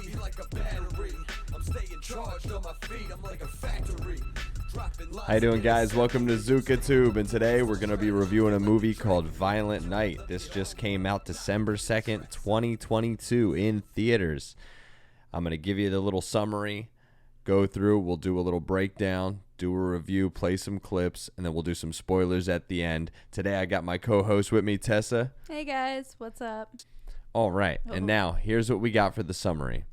me like a battery. I'm staying charged on my feet. I'm like a factory. How you doing, guys? Welcome to ZukaTube, and today we're going to be reviewing a movie called Violent Night. This just came out December 2nd, 2022 in theaters. I'm going to give you the little summary, go through, we'll do a little breakdown, do a review, play some clips, and then we'll do some spoilers at the end. Today I got my co-host with me, Tessa. Hey guys, what's up? All right, and now here's what we got for the summary.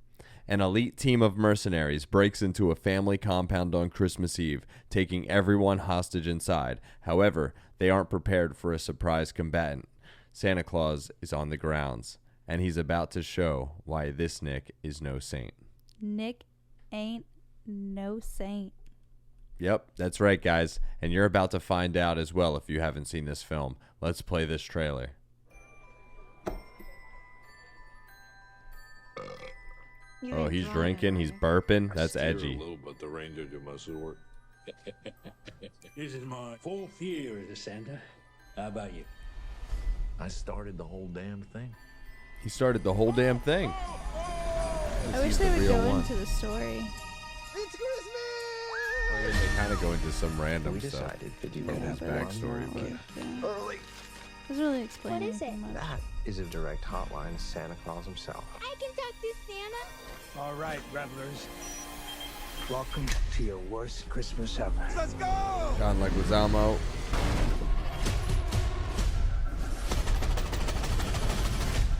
An elite team of mercenaries breaks into a family compound on Christmas Eve, taking everyone hostage inside. However, they aren't prepared for a surprise combatant. Santa Claus is on the grounds, and he's about to show why this Nick is no saint. Nick ain't no saint. Yep, that's right, guys. And you're about to find out as well if you haven't seen this film. Let's play this trailer. Oh, he's drinking. He's burping. That's edgy. A little, but the reindeer do most of the work. This is my 4th year as a Santa. How about you? I started the whole damn thing. He started the whole damn thing. I wish they would go into the story. It's Christmas! I mean, they kind of go into some random We stuff decided that you from could his have backstory, but Early. Doesn't really explain What is anything much. That is a direct hotline to Santa Claus himself. I can talk to Santa. All right, revelers. Welcome to your worst Christmas ever. Let's go! John Leguizamo.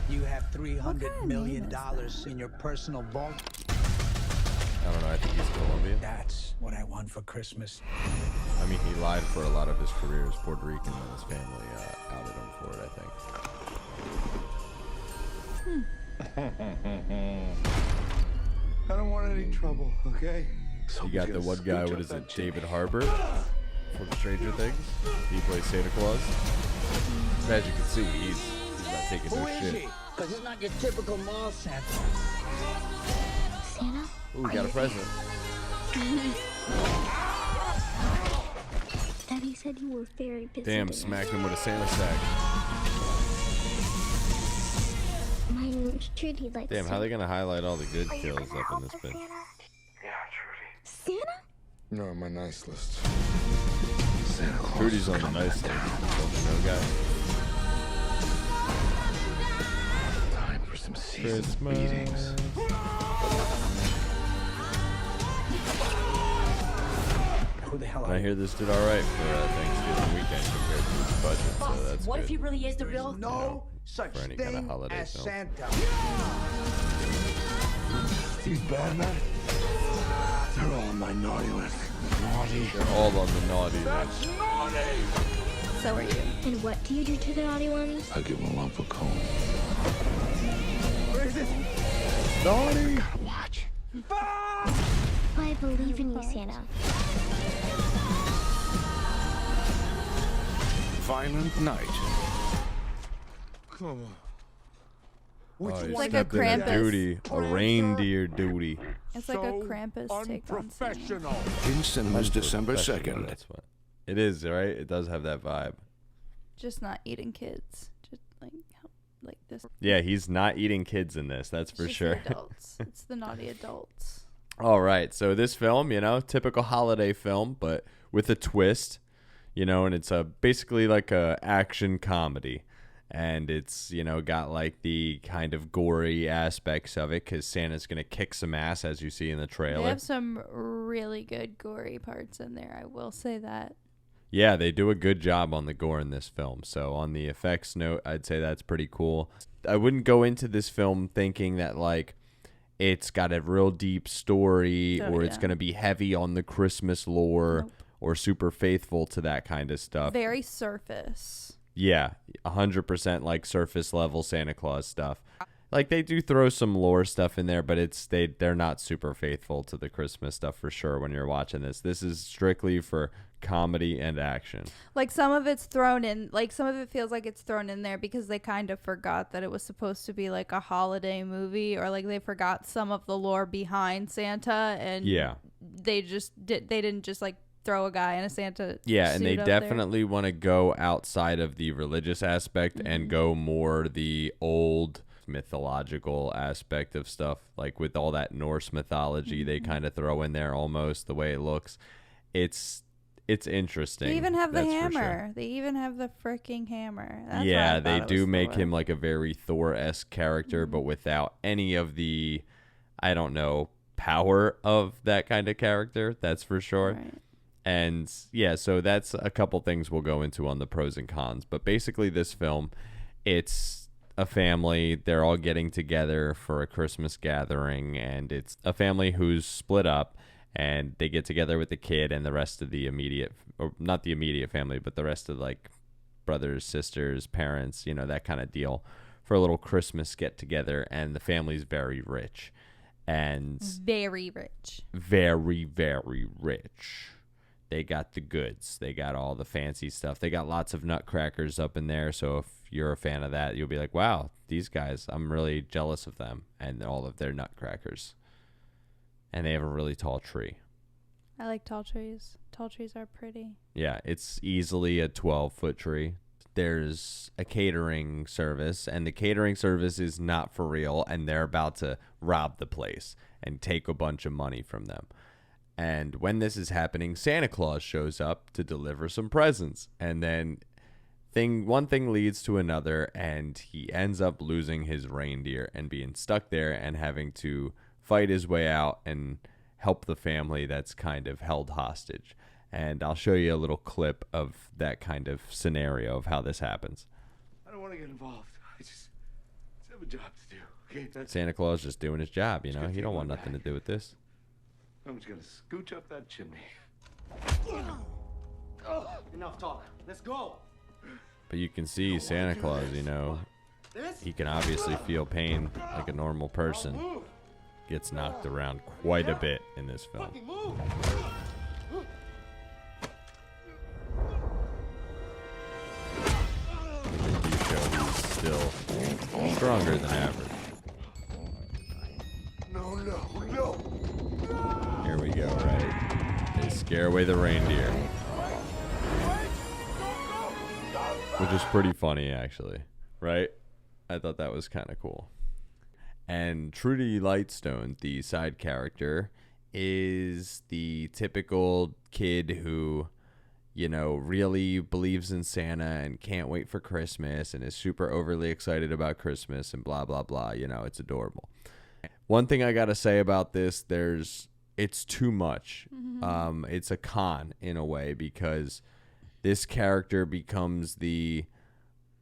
You have What kind $300 of million name is in your personal vault. I don't know. I think he's Colombian. That's what I want for Christmas. I mean, he lied for a lot of his career as Puerto Rican, and his family outed him for it, I think. I don't want any trouble, okay? You got the one guy, what is it, David Harbour from Stranger Things? He plays Santa Claus. As you can see, he's not taking no shit. Because it's not your typical mall Santa. Santa? Ooh, we got a present. Daddy said you were very busy. Damn, today. smacked him with a Santa sack. My name's Trudy. Like Damn, how they gonna highlight all the good Are you kills gonna up in help this us, bitch? Santa? Santa? You're on my nice list. Santa Claus. Trudy's on the nice list. Don't you know, guys? Time for some seasoned Christmas. beatings. Who the hell And are I you? hear this did all right for Thanksgiving weekend compared to its budget, so that's What good. if he really is the real? No such for any kind of thing holiday as film. Santa. These bad men? They're all on my naughty list. Naughty. They're all on the naughty list. That's naughty! So are you. And what do you do to the naughty ones? I give him a lump of coal. Where is it? Naughty! Watch. I believe in you, Santa. Violent Night. Come on. Oh, he like a stepped in Krampus. duty, a reindeer duty. It's like a Krampus take on Santa. In cinemas December Professional, 2nd. That's what it is, right? It does have that vibe. Just not eating kids. Just like this. Yeah, he's not eating kids in this. That's It's for just sure. The adults. It's the naughty adults. All right, so this film, typical holiday film, but with a twist, and it's basically like a action comedy, and it's got like the kind of gory aspects of it because Santa's gonna kick some ass, as you see in the They trailer. have some really good gory parts in there. I will say that. Yeah, they do a good job on the gore in this film. So on the effects note, I'd say that's pretty cool. I wouldn't go into this film thinking that like it's got a real deep story or it's going to be heavy on the Christmas lore Nope. or super faithful to that kind of stuff. Very surface. Yeah, 100% like surface level Santa Claus stuff. Like they do throw some lore stuff in there, but they're not super faithful to the Christmas stuff for sure when you're watching this. This is strictly for comedy and action. Like some of it's thrown in, like some of it feels like it's thrown in there because they kind of forgot that it was supposed to be like a holiday movie, or like they forgot some of the lore behind Santa, and they didn't just like throw a guy in a Santa and they suit up definitely want to go outside of the religious aspect and go more the old mythological aspect of stuff, like with all that Norse mythology they kind of throw in there, almost the way it looks. It's interesting. They even have the that's for hammer. sure. They even have the freaking hammer. That's why I Yeah, thought they it do was make Thor. him like a very Thor-esque character, but without any of the, I don't know, power of that kind of character. That's for sure. Right. And yeah, so that's a couple things we'll go into on the pros and cons. But basically, this film, it's a family. They're all getting together for a Christmas gathering, and it's a family who's split up, and they get together with the kid and the rest of the immediate, or not the immediate family, but the rest of like brothers, sisters, parents, you know, that kind of deal for a little Christmas get together. And the family's very rich, and Very rich. very, very rich. They got the goods. They got all the fancy stuff. They got lots of nutcrackers up in there. So if you're a fan of that, you'll be like, wow, these guys, I'm really jealous of them and all of their nutcrackers. And they have a really tall tree. I like tall trees. Tall trees are pretty. Yeah, it's easily a 12-foot tree. There's a catering service, and the catering service is not for real, and they're about to rob the place and take a bunch of money from them. And when this is happening, Santa Claus shows up to deliver some presents. And then one thing leads to another, and he ends up losing his reindeer and being stuck there and having to fight his way out and help the family that's kind of held hostage. And I'll show you a little clip of that kind of scenario of how this happens. I don't want to get involved. I just have a job to do. Okay, that's Santa Claus just doing his job, you know. He don't want nothing to do with this. I'm just gonna scooch up that chimney. Enough talk. Let's go. But you can see Santa Claus, you know, he can obviously feel pain like a normal person. Gets knocked around quite a bit in this film. They do show he's still stronger than average. No. Here we go, right? They scare away the reindeer. Which is pretty funny, actually. Right? I thought that was kind of cool. And Trudy Lightstone, the side character, is the typical kid who, you know, really believes in Santa and can't wait for Christmas and is super overly excited about Christmas and blah, blah, blah. You know, it's adorable. One thing I got to say about this, it's too much. It's a con in a way, because this character becomes the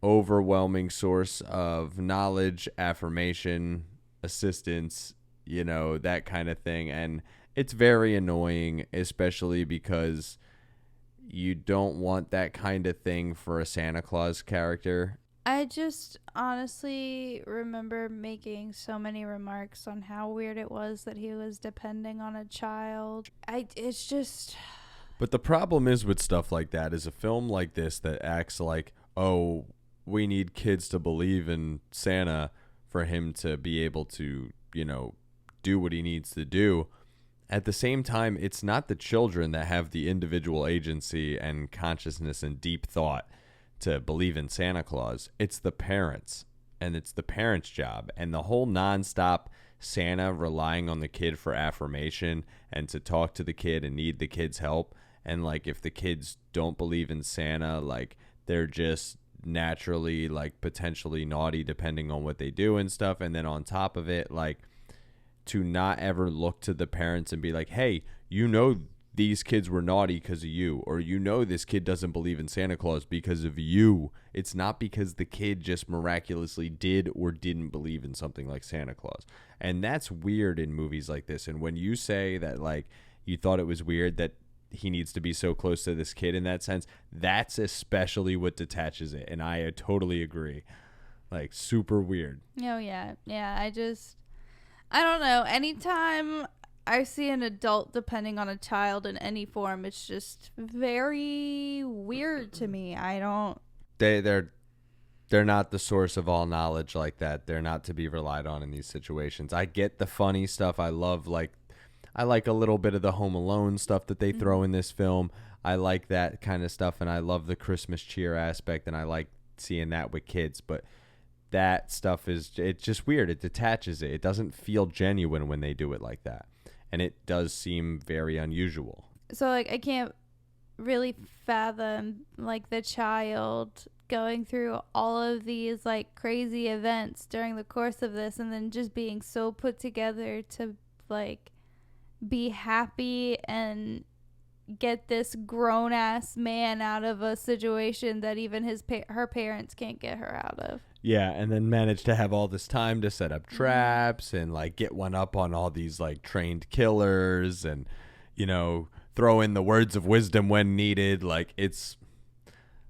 overwhelming source of knowledge, affirmation, assistance, you know, that kind of thing. And it's very annoying, especially because you don't want that kind of thing for a Santa Claus character. I just honestly remember making so many remarks on how weird it was that he was depending on a child. It's just... But the problem is with stuff like that is a film like this that acts like, oh, we need kids to believe in Santa for him to be able to, you know, do what he needs to do. At the same time, it's not the children that have the individual agency and consciousness and deep thought to believe in Santa Claus. It's the parents, and it's the parents' job. And the whole nonstop Santa relying on the kid for affirmation and to talk to the kid and need the kid's help. And like, if the kids don't believe in Santa, like, they're just naturally like potentially naughty depending on what they do and stuff. And then on top of it, like, to not ever look to the parents and be like, hey, you know, these kids were naughty because of you, or you know, this kid doesn't believe in Santa Claus because of you. It's not because the kid just miraculously did or didn't believe in something like Santa Claus. And that's weird in movies like this. And when you say that, like, you thought it was weird that he needs to be so close to this kid in that sense, that's especially what detaches it. And I totally agree. Like, super weird. Oh, yeah. Yeah, I don't know. Anytime I see an adult depending on a child in any form, it's just very weird to me. I don't... They're not the source of all knowledge like that. They're not to be relied on in these situations. I get the funny stuff. I like a little bit of the Home Alone stuff that they throw in this film. I like that kind of stuff, and I love the Christmas cheer aspect, and I like seeing that with kids. But that stuff it's just weird. It detaches it. It doesn't feel genuine when they do it like that. And it does seem very unusual. So, like, I can't really fathom, like, the child going through all of these, like, crazy events during the course of this and then just being so put together to, like, be happy and get this grown-ass man out of a situation that even her parents can't get her out of. Yeah, and then manage to have all this time to set up traps and, like, get one up on all these, like, trained killers and, you know, throw in the words of wisdom when needed. Like, it's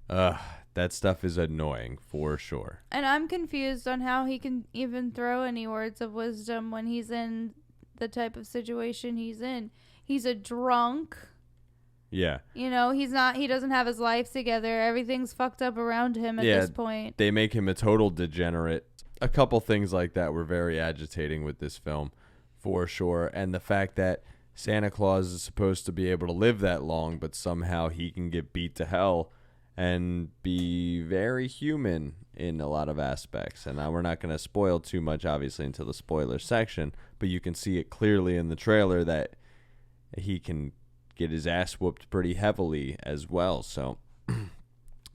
that stuff is annoying for sure. And I'm confused on how he can even throw any words of wisdom when he's in the type of situation he's in. He's a drunk. Yeah. You know, he doesn't have his life together. Everything's fucked up around him at this point. They make him a total degenerate. A couple things like that were very agitating with this film, for sure. And the fact that Santa Claus is supposed to be able to live that long, but somehow he can get beat to hell and be very human in a lot of aspects. And now we're not going to spoil too much, obviously, until the spoiler section, but you can see it clearly in the trailer that he can get his ass whooped pretty heavily as well. So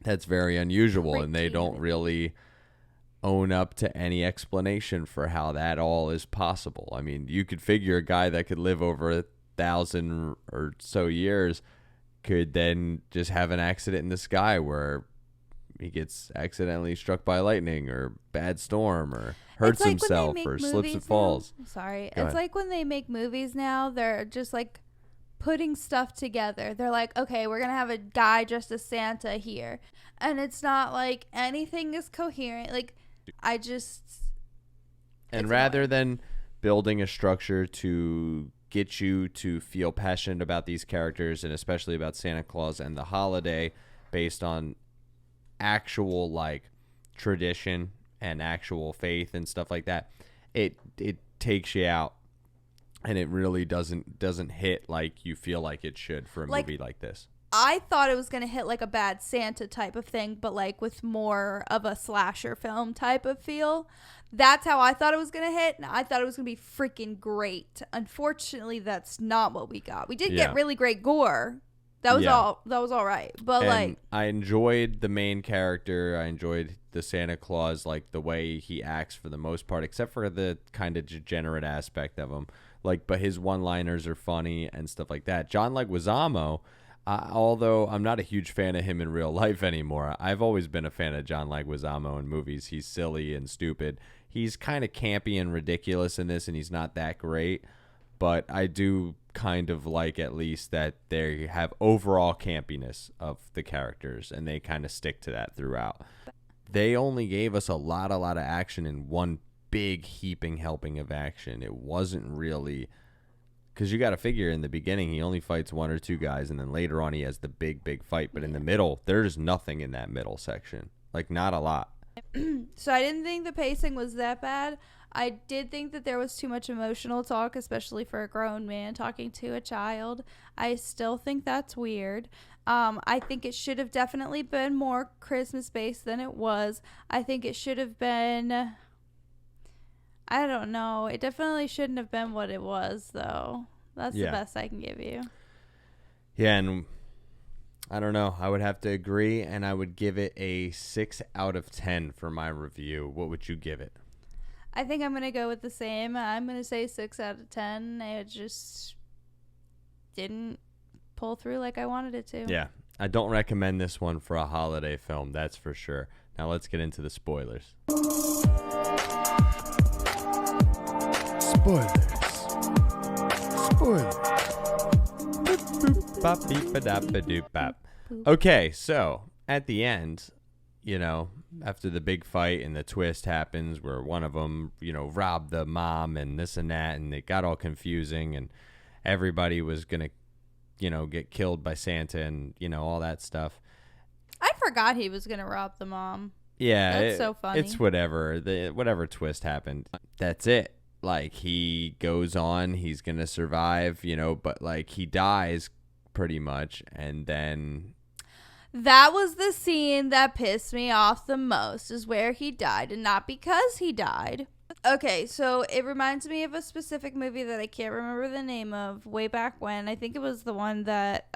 that's very unusual, and they don't really own up to any explanation for how that all is possible. I mean, you could figure a guy that could live over 1,000 or so years could then just have an accident in the sky where he gets accidentally struck by lightning or bad storm or hurts himself or slips and falls. Sorry. It's like when they make movies now, they're just like putting stuff together. They're like, okay, we're going to have a guy dressed as Santa here. And it's not like anything is coherent. Like, And rather than building a structure to get you to feel passionate about these characters and especially about Santa Claus and the holiday based on actual, like, tradition and actual faith and stuff like that, it takes you out. And it really doesn't hit like you feel like it should for a movie like this. I thought it was going to hit like a Bad Santa type of thing, but like with more of a slasher film type of feel. That's how I thought it was going to hit, and I thought it was going to be freaking great. Unfortunately, that's not what we got. We did get really great gore. That was all right. But and I enjoyed the main character. I enjoyed the Santa Claus, like the way he acts for the most part, except for the kind of degenerate aspect of him. Like, but his one-liners are funny and stuff like that. John Leguizamo, although I'm not a huge fan of him in real life anymore, I've always been a fan of John Leguizamo in movies. He's silly and stupid. He's kind of campy and ridiculous in this, and he's not that great. But I do kind of like at least that they have overall campiness of the characters, and they kind of stick to that throughout. They only gave us a lot of action in one big heaping helping of action. It wasn't really, because you got to figure in the beginning he only fights one or two guys, and then later on he has the big fight. But in the middle, there's nothing in that middle section, like not a lot. So I didn't think the pacing was that bad. I did think that there was too much emotional talk, especially for a grown man talking to a child. I still think that's weird. I think it should have definitely been more Christmas based than it was. I think it should have been, I don't know. It definitely shouldn't have been what it was, though. That's the best I can give you. Yeah, and I don't know. I would have to agree, and I would give it a 6 out of 10 for my review. What would you give it? I think I'm going to go with the same. I'm going to say 6 out of 10. It just didn't pull through like I wanted it to. Yeah, I don't recommend this one for a holiday film, that's for sure. Now let's get into the spoilers. Okay, so at the end, you know, after the big fight and the twist happens where one of them, you know, robbed the mom and this and that, and it got all confusing and everybody was going to, you know, get killed by Santa and, you know, all that stuff. I forgot he was going to rob the mom. Yeah. That's so funny. It's whatever. Whatever twist happened. That's it. Like, he goes on, he's going to survive, you know, but like he dies pretty much, and then That was the scene that pissed me off the most, is where he died, and not because he died. Okay, so it reminds me of a specific movie that I can't remember the name of way back when. I think it was the one that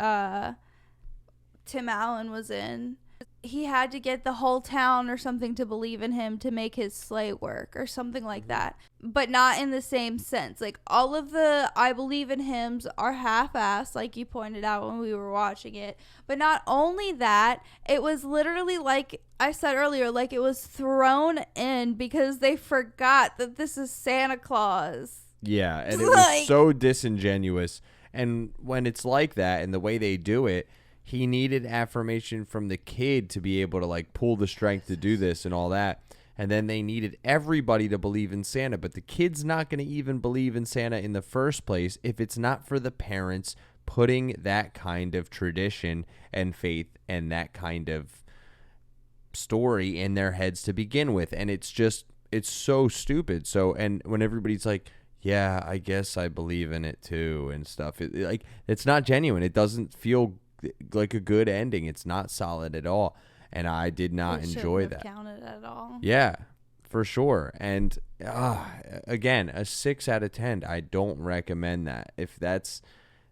Tim Allen was in. He had to get the whole town or something to believe in him to make his sleigh work or something like that. But not in the same sense. Like, all of the I believe in hymns are half-assed, like you pointed out when we were watching it. But not only that, it was literally, like I said earlier, like it was thrown in because they forgot that this is Santa Claus. Yeah, and it was so disingenuous. And when it's like that and the way they do it, he needed affirmation from the kid to be able to like pull the strength to do this and all that. And then they needed everybody to believe in Santa. But the kid's not going to even believe in Santa in the first place if it's not for the parents putting that kind of tradition and faith and that kind of story in their heads to begin with. And it's so stupid. So, and when everybody's like, yeah, I guess I believe in it too and stuff, it's not genuine. It doesn't feel like a good ending. It's not solid at all, and I did not enjoy that. Counted at all. Yeah, for sure. And again, a 6 out of 10. I don't recommend that. If that's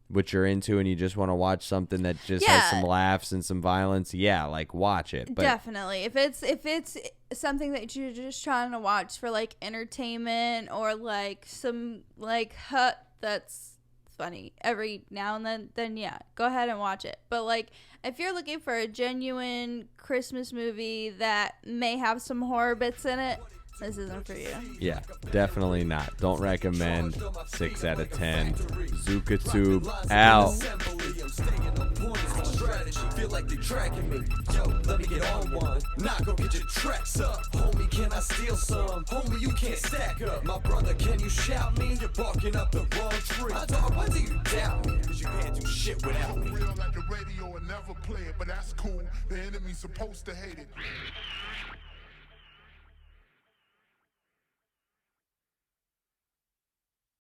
what you're into and you just want to watch something that just has some laughs and some violence, yeah, like watch it. But definitely, if it's something that you're just trying to watch for like entertainment or like some like that's funny every now and then yeah, go ahead and watch it. But like, if you're looking for a genuine Christmas movie that may have some horror bits in it, this isn't for you. Yeah, definitely not. Don't recommend. 6 out of 10. ZukaTube out. Feel like they tracking me. Yo, let me get on one. Not go get your tracks up. Homie, can I steal some? Homie, you can't stack up. My brother, can you shout me? You're barking up the wrong tree. My dog, why do you doubt me? Cause you can't do shit without me. Real like the radio and never play it, but that's cool. The enemy's supposed to hate it.